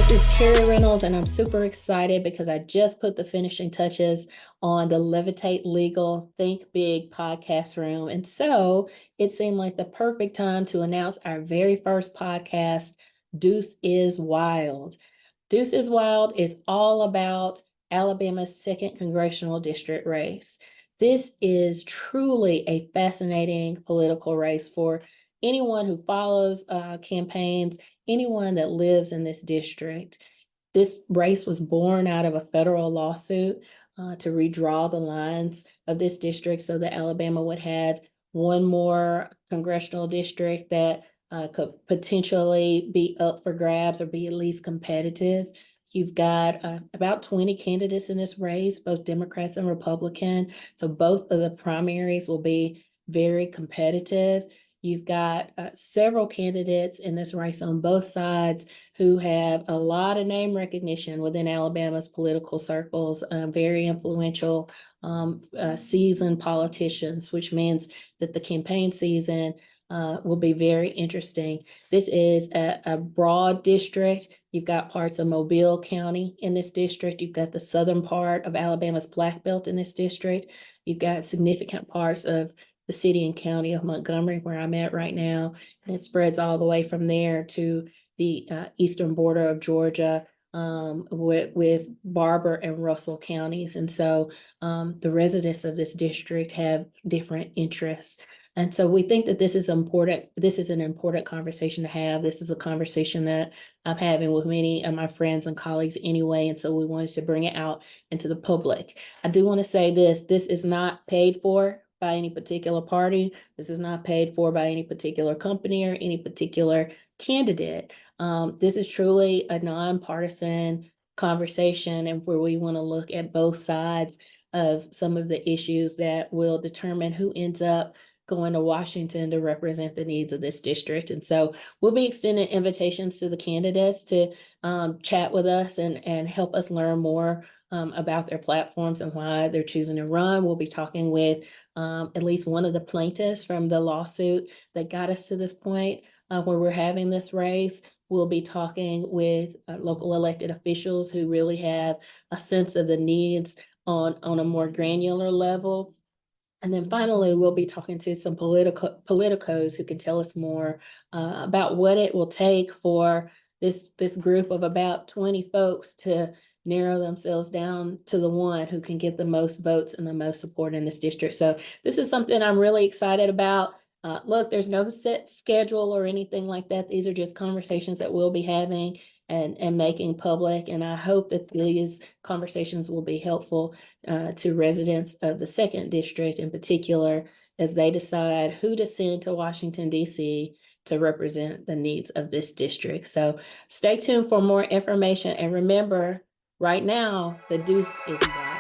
This is Terri Reynolds, and I'm super excited because I just put the finishing touches on the Levitate Legal Think Big podcast room. And so it seemed like the perfect time to announce our very first podcast, Deuce is Wild. Deuce is Wild is all about Alabama's 2nd Congressional District race. This is truly a fascinating political race for anyone who follows campaigns, anyone that lives in this district. This race was born out of a federal lawsuit to redraw the lines of this district so that Alabama would have one more congressional district that could potentially be up for grabs or be at least competitive. You've got about 20 candidates in this race, both Democrats and Republican. So both of the primaries will be very competitive. You've got several candidates in this race on both sides who have a lot of name recognition within Alabama's political circles, very influential, seasoned politicians, which means that the campaign season will be very interesting. This is a broad district. You've got parts of Mobile County in this district. You've got the southern part of Alabama's Black Belt in this district. You've got significant parts of the city and county of Montgomery, where I'm at right now. And it spreads all the way from there to the eastern border of Georgia, with Barber and Russell counties. And so the residents of this district have different interests. And so we think that this is important. This is an important conversation to have. This is a conversation that I'm having with many of my friends and colleagues anyway. And so we wanted to bring it out into the public. I do want to say this is not paid for by any particular party. This is not paid for by any particular company or any particular candidate. This is truly a nonpartisan conversation, and where we want to look at both sides of some of the issues that will determine who ends up going to Washington to represent the needs of this district. And so we'll be extending invitations to the candidates to chat with us and help us learn more about their platforms and why they're choosing to run. We'll be talking with at least one of the plaintiffs from the lawsuit that got us to this point where we're having this race. We'll be talking with local elected officials who really have a sense of the needs on a more granular level. And then finally, we'll be talking to some politicos who can tell us more about what it will take for this group of about 20 folks to narrow themselves down to the one who can get the most votes and the most support in this district. So this is something I'm really excited about. Look, there's no set schedule or anything like that. These are just conversations that we'll be having and making public. And I hope that these conversations will be helpful to residents of the 2nd District in particular, as they decide who to send to Washington, D.C. to represent the needs of this district. So stay tuned for more information. And remember, right now, the deuce is wild.